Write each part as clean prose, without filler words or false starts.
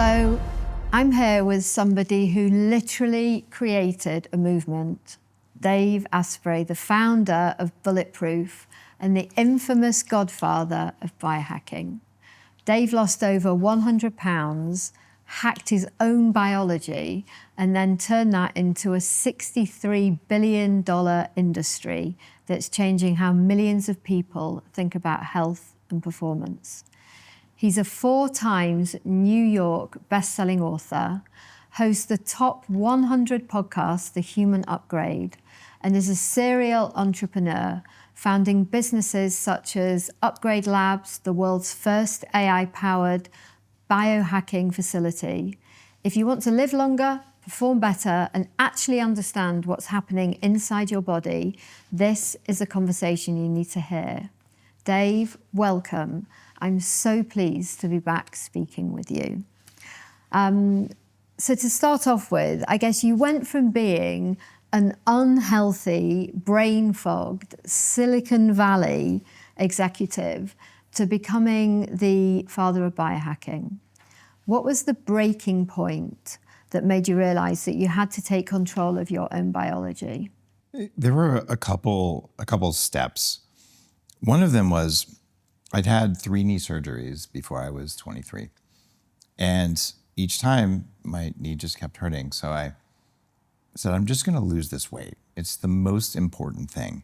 So I'm here with somebody who literally created a movement. Dave Asprey, the founder of Bulletproof and the infamous godfather of biohacking. Dave lost over 100 pounds, hacked his own biology, and then turned that into a $63 billion industry that's changing how millions of people think about health and performance. He's a 4 times New York bestselling author, hosts the top 100 podcast, The Human Upgrade, and is a serial entrepreneur, founding businesses such as Upgrade Labs, the world's first AI-powered biohacking facility. If you want to live longer, perform better, and actually understand what's happening inside your body, this is a conversation you need to hear. Dave, welcome. I'm so pleased to be back speaking with you. So to start off with, I guess you went from being an unhealthy, brain-fogged Silicon Valley executive to becoming the father of biohacking. What was the breaking point that made you realize that you had to take control of your own biology? There were a couple steps. One of them was I'd had 3 knee surgeries before I was 23. And each time my knee just kept hurting. So I said, I'm just gonna lose this weight. It's the most important thing.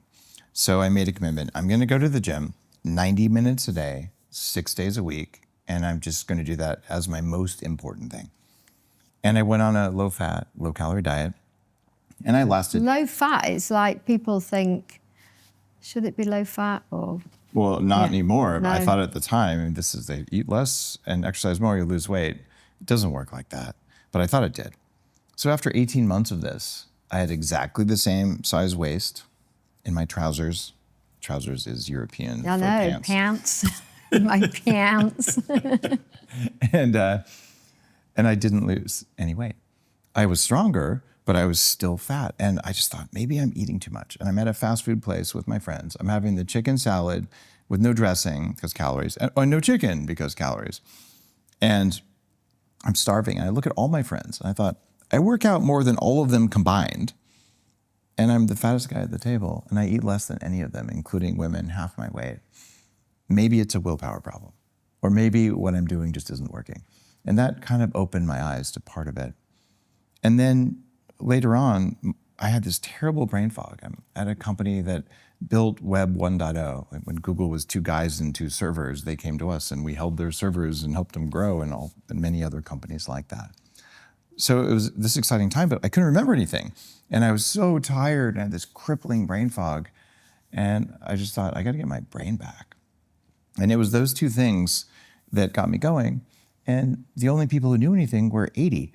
So I made a commitment. I'm gonna go to the gym 90 minutes a day, 6 days a week, and I'm just gonna do that as my most important thing. And I went on a low-fat, low-calorie diet, and I lasted. Low-fat, it's like people think, should it be low-fat or? Well, not anymore. No. I thought at the time, this is they eat less and exercise more, you lose weight. It doesn't work like that, but I thought it did. So after 18 months of this, I had exactly the same size waist in my trousers. Trousers is European for pants. Pants. My pants. And I didn't lose any weight. I was stronger, but I was still fat. And I just thought, maybe I'm eating too much. And I'm at a fast food place with my friends. I'm having the chicken salad with no dressing because calories, or no chicken because calories. And I'm starving. And I look at all my friends and I thought, I work out more than all of them combined. And I'm the fattest guy at the table. And I eat less than any of them, including women, half my weight. Maybe it's a willpower problem. Or maybe what I'm doing just isn't working. And that kind of opened my eyes to part of it. And then later on, I had this terrible brain fog. I'm at a company that built Web 1.0. When Google was 2 guys and 2 servers, they came to us and we held their servers and helped them grow, and many other companies like that. So it was this exciting time, but I couldn't remember anything. And I was so tired and I had this crippling brain fog. And I just thought, I got to get my brain back. And it was those 2 things that got me going. And the only people who knew anything were 80.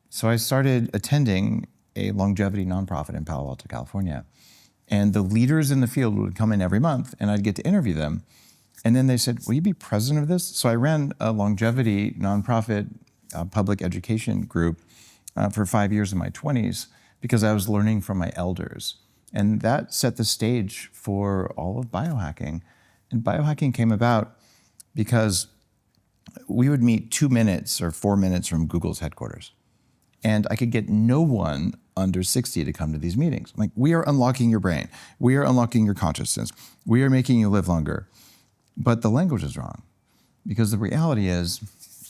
So I started attending a longevity nonprofit in Palo Alto, California. And the leaders in the field would come in every month and I'd get to interview them. And then they said, will you be president of this? So I ran a longevity nonprofit public education group for 5 years in my 20s because I was learning from my elders. And that set the stage for all of biohacking. And biohacking came about because we would meet 2 minutes or 4 minutes from Google's headquarters. And I could get no one under 60 to come to these meetings. I'm like, we are unlocking your brain. We are unlocking your consciousness. We are making you live longer. But the language is wrong. Because the reality is,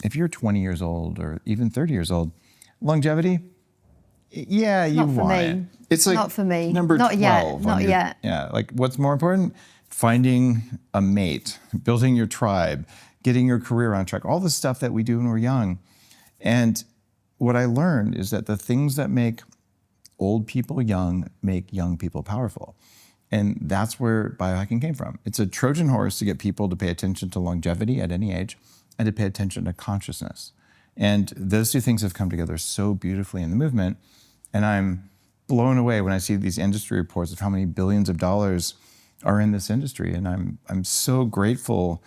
if you're 20 years old or even 30 years old, longevity, yeah, you want it. It's like not for me. Number not 12. Yet. Not yet. Yeah, like what's more important? Finding a mate, building your tribe, getting your career on track, all the stuff that we do when we're young. And what I learned is that the things that make old people young make young people powerful. And that's where biohacking came from. It's a Trojan horse to get people to pay attention to longevity at any age and to pay attention to consciousness. And those 2 things have come together so beautifully in the movement. And I'm blown away when I see these industry reports of how many billions of dollars are in this industry. And I'm so grateful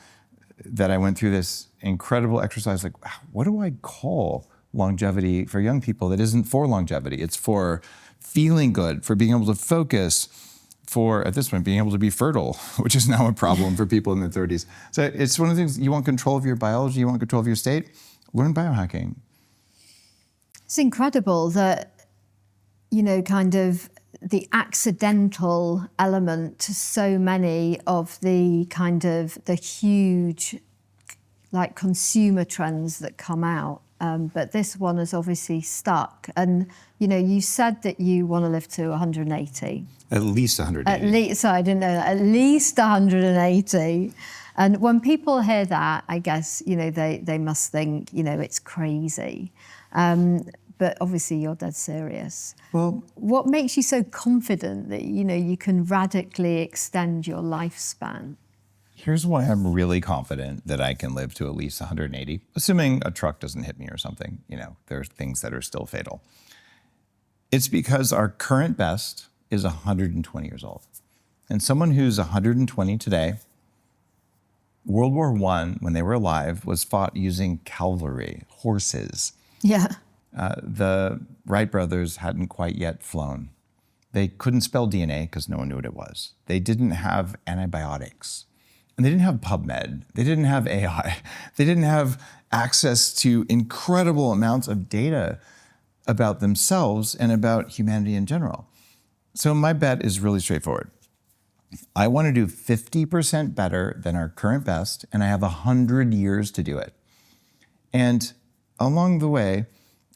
that I went through this incredible exercise. Like, what do I call longevity for young people that isn't for longevity? It's for feeling good, for being able to focus, for, at this point, being able to be fertile, which is now a problem for people in their 30s. So it's one of the things, you want control of your biology, you want control of your state, learn biohacking. It's incredible that, kind of the accidental element to so many of the kind of the huge like consumer trends that come out. But this one has obviously stuck. And, you said that you want to live to 180. At least 180. At least, so I didn't know that. At least 180. And when people hear that, I guess, they must think, it's crazy. But obviously you're dead serious. Well, what makes you so confident that, you can radically extend your lifespan? Here's why I'm really confident that I can live to at least 180, assuming a truck doesn't hit me or something. There's things that are still fatal. It's because our current best is 120 years old. And someone who's 120 today, World War I, when they were alive, was fought using cavalry, horses. Yeah. The Wright brothers hadn't quite yet flown. They couldn't spell DNA because no one knew what it was. They didn't have antibiotics. And they didn't have PubMed. They didn't have AI. They didn't have access to incredible amounts of data about themselves and about humanity in general. So my bet is really straightforward. I want to do 50% better than our current best, and I have 100 years to do it. And along the way,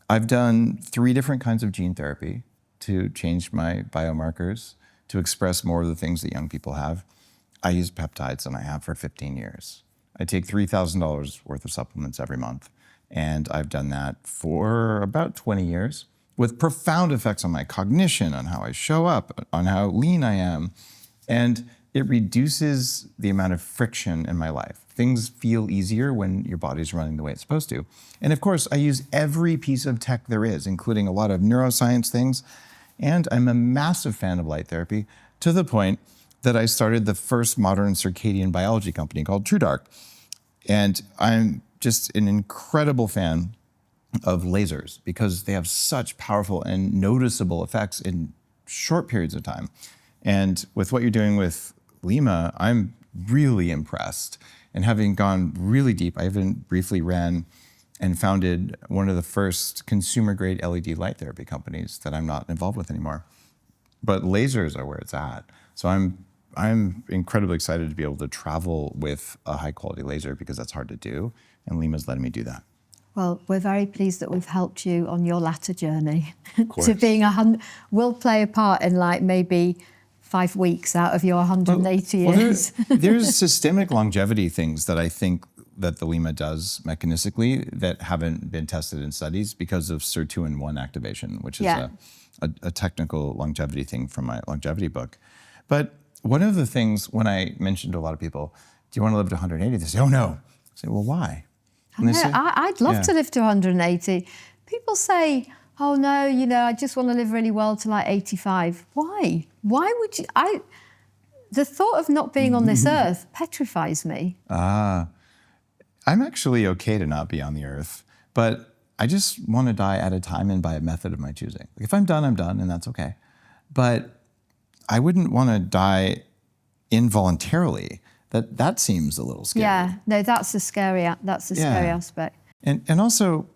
I've done 3 different kinds of gene therapy to change my biomarkers, to express more of the things that young people have. I use peptides, and I have for 15 years. I take $3,000 worth of supplements every month, and I've done that for about 20 years with profound effects on my cognition, on how I show up, on how lean I am, and it reduces the amount of friction in my life. Things feel easier when your body's running the way it's supposed to. And of course, I use every piece of tech there is, including a lot of neuroscience things, and I'm a massive fan of light therapy, to the point that I started the first modern circadian biology company called TrueDark. And I'm just an incredible fan of lasers because they have such powerful and noticeable effects in short periods of time. And with what you're doing with Lyma, I'm really impressed. And having gone really deep, I even briefly ran and founded one of the first consumer-grade LED light therapy companies that I'm not involved with anymore. But lasers are where it's at. So I'm incredibly excited to be able to travel with a high-quality laser because that's hard to do, and Lyma's letting me do that. Well, we're very pleased that we've helped you on your latter journey Of to being 100. We'll play a part in like maybe 5 weeks out of your 180 years. There's systemic longevity things that I think that the Lyma does mechanistically that haven't been tested in studies because of sirtuin-1 activation, which is a technical longevity thing from my longevity book. But one of the things when I mentioned to a lot of people, do you want to live to 180? They say, oh no. I say, well, why? And I'd love to live to 180. People say, oh no, I just want to live really well to like 85. Why? Why would you? The thought of not being on this earth petrifies me. I'm actually okay to not be on the earth, but I just want to die at a time and by a method of my choosing. If I'm done, and that's okay. But I wouldn't want to die involuntarily. That seems a little scary. Yeah, no, that's the scary aspect. And also,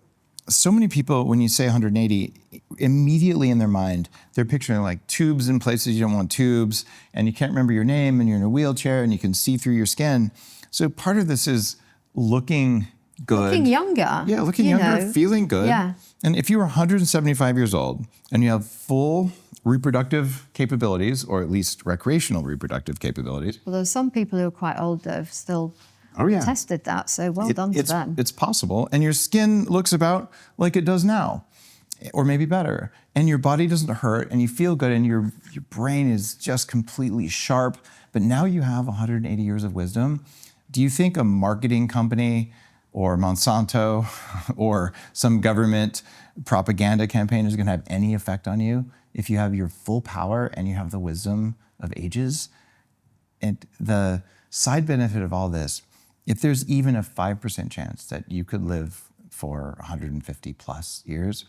so many people, when you say 180, immediately in their mind, they're picturing like tubes in places you don't want tubes, and you can't remember your name, and you're in a wheelchair, and you can see through your skin. So part of this is looking good. Looking younger. Yeah, looking younger, feeling good. Yeah. And if you're 175 years old, and you have full reproductive capabilities, or at least recreational reproductive capabilities. Well, there's some people who are quite old that have still tested that, so well done to them. It's possible, and your skin looks about like it does now, or maybe better, and your body doesn't hurt, and you feel good, and your brain is just completely sharp, but now you have 180 years of wisdom. Do you think a marketing company or Monsanto or some government propaganda campaign is going to have any effect on you if you have your full power and you have the wisdom of ages? And the side benefit of all this, if there's even a 5% chance that you could live for 150 plus years,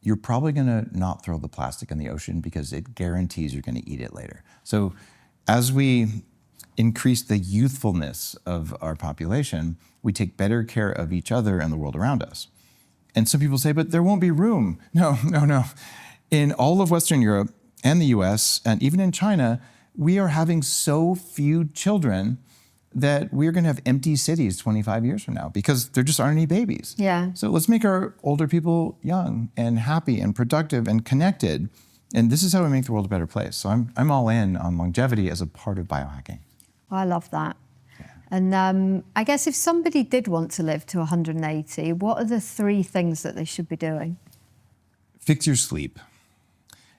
you're probably going to not throw the plastic in the ocean because it guarantees you're going to eat it later. So as we increase the youthfulness of our population, we take better care of each other and the world around us. And some people say, but there won't be room. No, no, no. In all of Western Europe and the US, and even in China, we are having so few children that we're going to have empty cities 25 years from now because there just aren't any babies. Yeah. So let's make our older people young and happy and productive and connected. And this is how we make the world a better place. So I'm all in on longevity as a part of biohacking. I love that. And I guess if somebody did want to live to 180, what are the 3 things that they should be doing? Fix your sleep.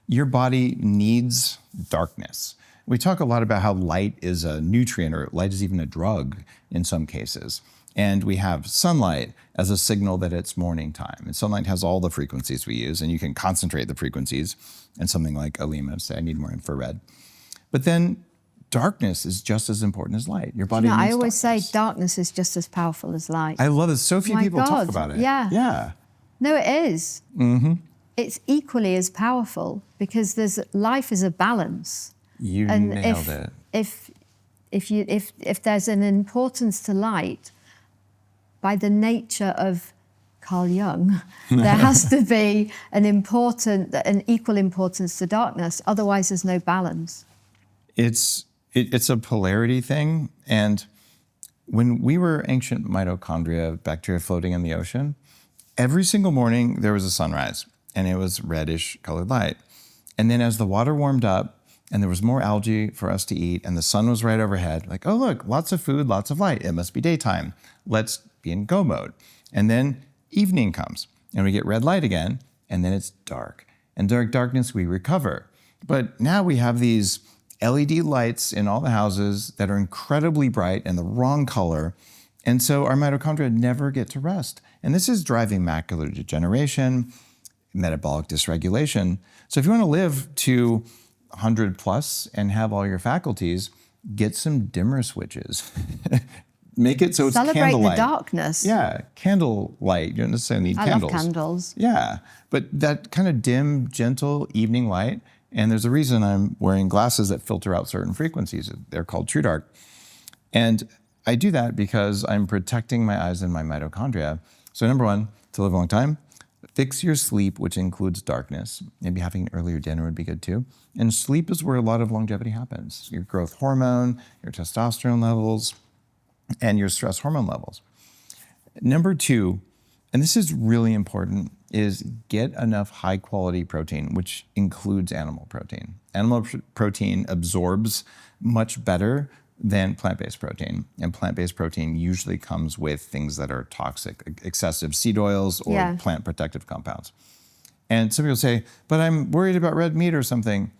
Your body needs darkness. We talk a lot about how light is a nutrient, or light is even a drug in some cases. And we have sunlight as a signal that it's morning time. And sunlight has all the frequencies we use, and you can concentrate the frequencies. And something like a Lyma say, I need more infrared. But then darkness is just as important as light. Your body needs I always darkness. say darkness is just as powerful as light. I love it. So few people talk about it. Yeah. Yeah. No, it is. Mm-hmm. It's equally as powerful because life is a balance. You nailed it. If there's an importance to light, by the nature of Carl Jung, there has to be an equal importance to darkness. Otherwise, there's no balance. It's a polarity thing. And when we were ancient mitochondria, bacteria floating in the ocean, every single morning there was a sunrise and it was reddish colored light. And then as the water warmed up and there was more algae for us to eat and the sun was right overhead, like, oh, look, lots of food, lots of light. It must be daytime. Let's be in go mode. And then evening comes and we get red light again and then it's dark. And during darkness, we recover. But now we have these LED lights in all the houses that are incredibly bright and the wrong color. And so our mitochondria never get to rest. And this is driving macular degeneration, metabolic dysregulation. So if you want to live to 100 plus and have all your faculties, get some dimmer switches. Make it so it's celebrate candlelight. The darkness. Yeah, candlelight. You don't necessarily need candles. I love candles. Yeah, but that kind of dim, gentle evening light. And there's a reason I'm wearing glasses that filter out certain frequencies. They're called True Dark. And I do that because I'm protecting my eyes and my mitochondria. So number 1, to live a long time, fix your sleep, which includes darkness. Maybe having an earlier dinner would be good too. And sleep is where a lot of longevity happens. Your growth hormone, your testosterone levels, and your stress hormone levels. Number 2, and this is really important, is get enough high quality protein, which includes animal protein. Animal protein absorbs much better than plant-based protein. And plant-based protein usually comes with things that are toxic, excessive seed oils or plant protective compounds. And some people say, but I'm worried about red meat or something.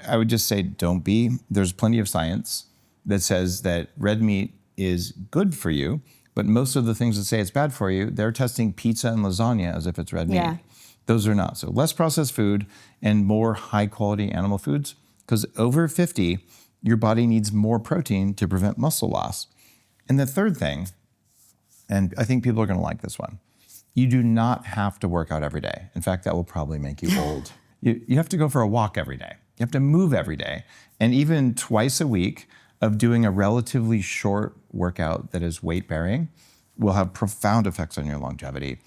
I would just say, don't be. There's plenty of science that says that red meat is good for you, but most of the things that say it's bad for you, they're testing pizza and lasagna as if it's red meat. Those are not. So less processed food and more high quality animal foods, because over 50, your body needs more protein to prevent muscle loss. And the third thing, and I think people are going to like this one, you do not have to work out every day. In fact, that will probably make you old. You have to go for a walk every day. You have to move every day. And even twice a week of doing a relatively short workout that is weight bearing will have profound effects on your longevity.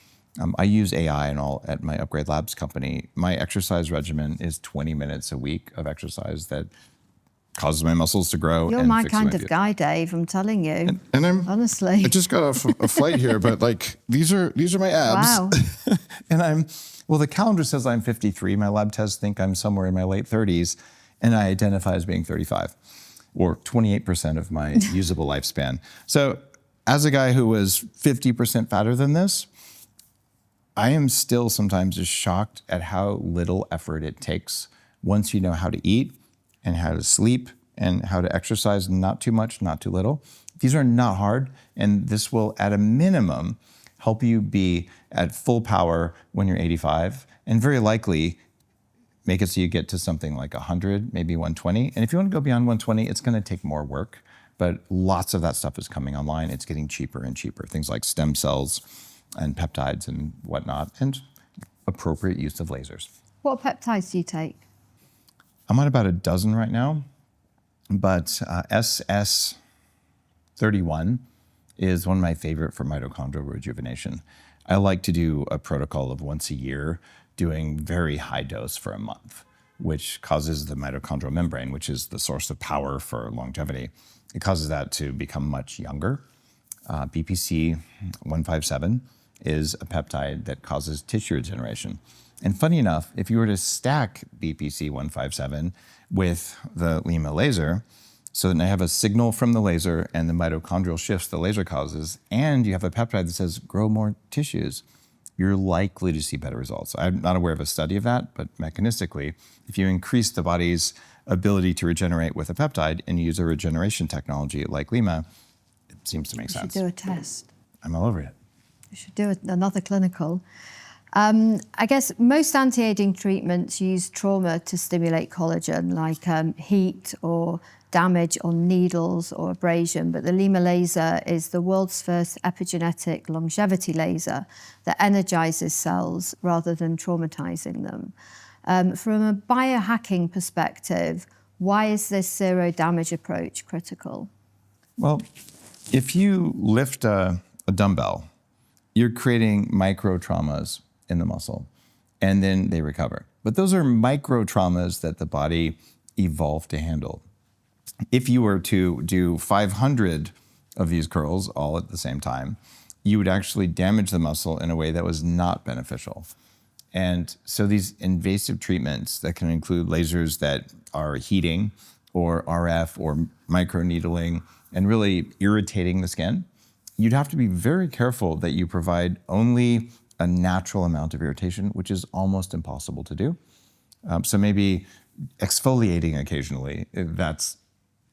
I use AI and all at my Upgrade Labs company. My exercise regimen is 20 minutes a week of exercise that causes my muscles to grow. You're and my fixes kind my of guy, Dave, I'm telling you. And honestly. I just got off a flight here, but like these are my abs. Wow. And the calendar says I'm 53. My lab tests think I'm somewhere in my late 30s, and I identify as being 35, or 28% of my usable lifespan. So as a guy who was 50% fatter than this, I am still sometimes just shocked at how little effort it takes once you know how to eat and how to sleep and how to exercise, not too much, not too little. These are not hard, and this will, at a minimum, help you be at full power when you're 85, and very likely make it so you get to something like 100, maybe 120. And if you want to go beyond 120, it's going to take more work, but lots of that stuff is coming online. It's getting cheaper and cheaper. Things like stem cells and peptides and whatnot, and appropriate use of lasers. What peptides do you take? I'm on about a dozen right now, but SS31 is one of my favorite for mitochondrial rejuvenation. I like to do a protocol of once a year, doing very high dose for a month, which causes the mitochondrial membrane, which is the source of power for longevity. It causes that to become much younger. BPC 157 is a peptide that causes tissue regeneration. And funny enough, if you were to stack BPC 157 with the Lyma laser, so then I have a signal from the laser and the mitochondrial shifts the laser causes, and you have a peptide that says grow more tissues, you're likely to see better results. I'm not aware of a study of that, but mechanistically, if you increase the body's ability to regenerate with a peptide and you use a regeneration technology like Lyma, it seems to make sense. You should do a test. I'm all over it. You should do another clinical. I guess most anti-aging treatments use trauma to stimulate collagen, like heat or damage on needles or abrasion, but the Lyma laser is the world's first epigenetic longevity laser that energizes cells rather than traumatizing them. From a biohacking perspective, why is this zero damage approach critical? Well, if you lift a dumbbell, you're creating micro traumas in the muscle, and then they recover. But those are micro traumas that the body evolved to handle. If you were to do 500 of these curls all at the same time, you would actually damage the muscle in a way that was not beneficial. And so these invasive treatments that can include lasers that are heating or RF or microneedling and really irritating the skin, you'd have to be very careful that you provide only a natural amount of irritation, which is almost impossible to do. So maybe exfoliating occasionally, that's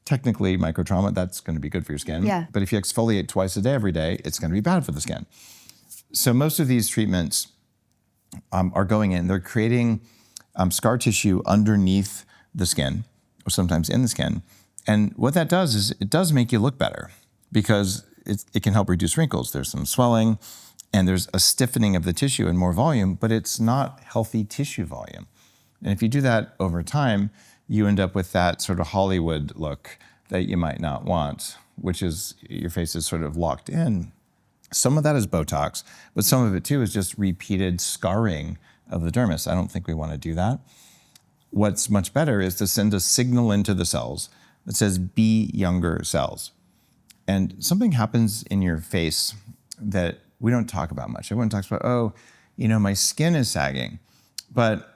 technically microtrauma, that's going to be good for your skin. Yeah. But if you exfoliate twice a day, every day, it's going to be bad for the skin. So most of these treatments are going in, they're creating scar tissue underneath the skin, or sometimes in the skin. And what that does is it does make you look better because it can help reduce wrinkles. There's some swelling and there's a stiffening of the tissue and more volume, but it's not healthy tissue volume. And if you do that over time, you end up with that sort of Hollywood look that you might not want, which is your face is sort of locked in. Some of that is Botox, but some of it too is just repeated scarring of the dermis. I don't think we want to do that. What's much better is to send a signal into the cells that says, be younger cells. And something happens in your face that we don't talk about much. Everyone talks about, oh, my skin is sagging. But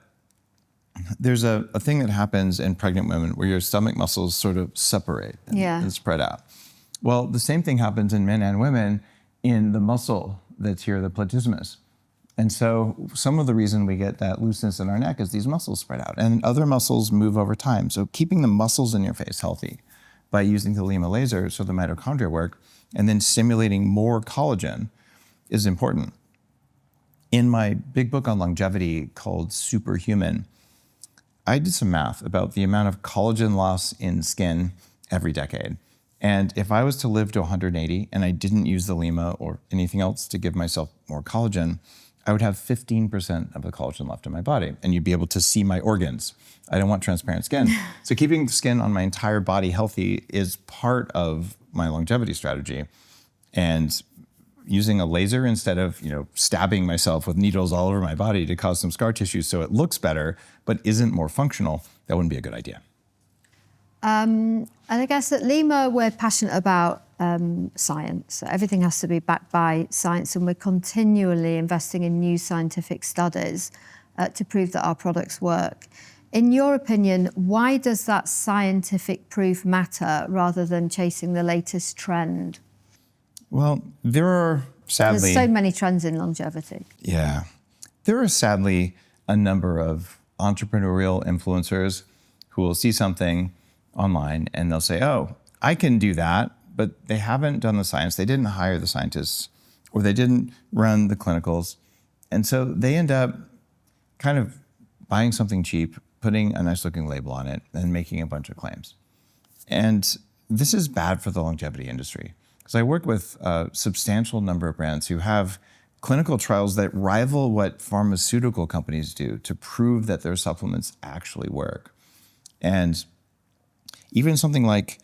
there's a thing that happens in pregnant women where your stomach muscles sort of separate and spread out. Well, the same thing happens in men and women in the muscle that's here, the platysmus. And so some of the reason we get that looseness in our neck is these muscles spread out and other muscles move over time. So keeping the muscles in your face healthy by using the Lyma laser so the mitochondria work and then stimulating more collagen is important. In my big book on longevity called Superhuman, I did some math about the amount of collagen loss in skin every decade. And if I was to live to 180 and I didn't use the Lyma or anything else to give myself more collagen, I would have 15% of the collagen left in my body, and you'd be able to see my organs. I don't want transparent skin. So keeping the skin on my entire body healthy is part of my longevity strategy. And using a laser instead of stabbing myself with needles all over my body to cause some scar tissue so it looks better but isn't more functional, that wouldn't be a good idea. And I guess at Lyma, we're passionate about science. Everything has to be backed by science, and we're continually investing in new scientific studies to prove that our products work. In your opinion, why does that scientific proof matter rather than chasing the latest trend? Well, there are sadly... There's so many trends in longevity. Yeah. There are sadly a number of entrepreneurial influencers who will see something online and they'll say, oh, I can do that, but they haven't done the science. They didn't hire the scientists or they didn't run the clinicals. And so they end up kind of buying something cheap, putting a nice looking label on it and making a bunch of claims. And this is bad for the longevity industry because I work with a substantial number of brands who have clinical trials that rival what pharmaceutical companies do to prove that their supplements actually work. And even something like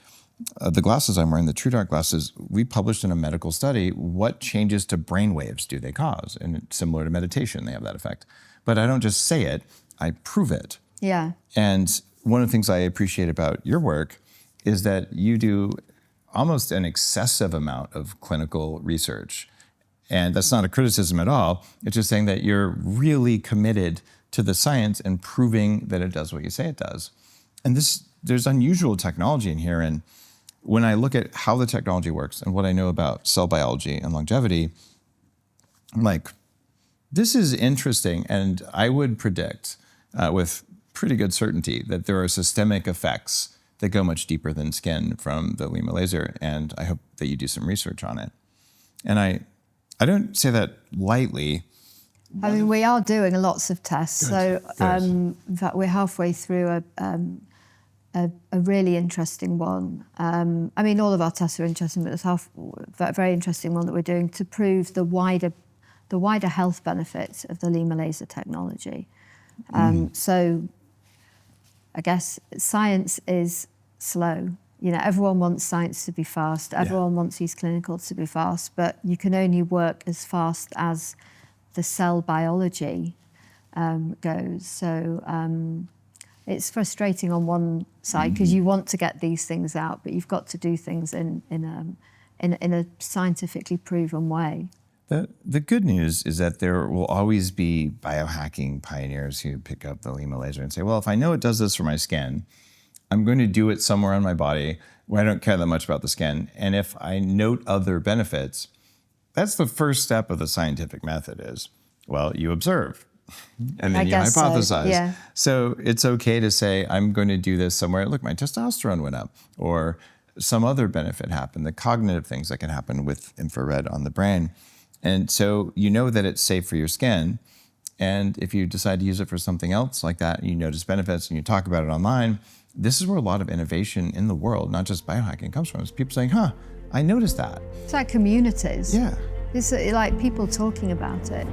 the glasses I'm wearing, the True Dark glasses, we published in a medical study what changes to brain waves do they cause? And it's similar to meditation, they have that effect. But I don't just say it, I prove it. Yeah. And one of the things I appreciate about your work is that you do almost an excessive amount of clinical research. And that's not a criticism at all. It's just saying that you're really committed to the science and proving that it does what you say it does. And there's unusual technology in here. And when I look at how the technology works and what I know about cell biology and longevity, I'm like, this is interesting. And I would predict with pretty good certainty that there are systemic effects that go much deeper than skin from the Lyma laser. And I hope that you do some research on it. And I don't say that lightly. I mean, we are doing lots of tests. Good. So, in fact, we're halfway through a really interesting one. I mean, all of our tests are interesting, but there's a very interesting one that we're doing to prove the wider health benefits of the Lyma laser technology. So, I guess science is slow. You know, everyone wants science to be fast. Everyone wants these clinicals to be fast, but you can only work as fast as the cell biology goes. So it's frustrating on one side because you want to get these things out, but you've got to do things in a scientifically proven way. The good news is that there will always be biohacking pioneers who pick up the Lyma laser and say, well, if I know it does this for my skin, I'm going to do it somewhere on my body where I don't care that much about the skin. And if I note other benefits, that's the first step of the scientific method is, well, you observe and then you hypothesize. So, yeah. So it's okay to say, I'm going to do this somewhere. Look, my testosterone went up or some other benefit happened, the cognitive things that can happen with infrared on the brain. And so you know that it's safe for your skin. And if you decide to use it for something else like that, you notice benefits and you talk about it online, this is where a lot of innovation in the world, not just biohacking, comes from. It's people saying, I noticed that. It's like communities. Yeah. It's like people talking about it.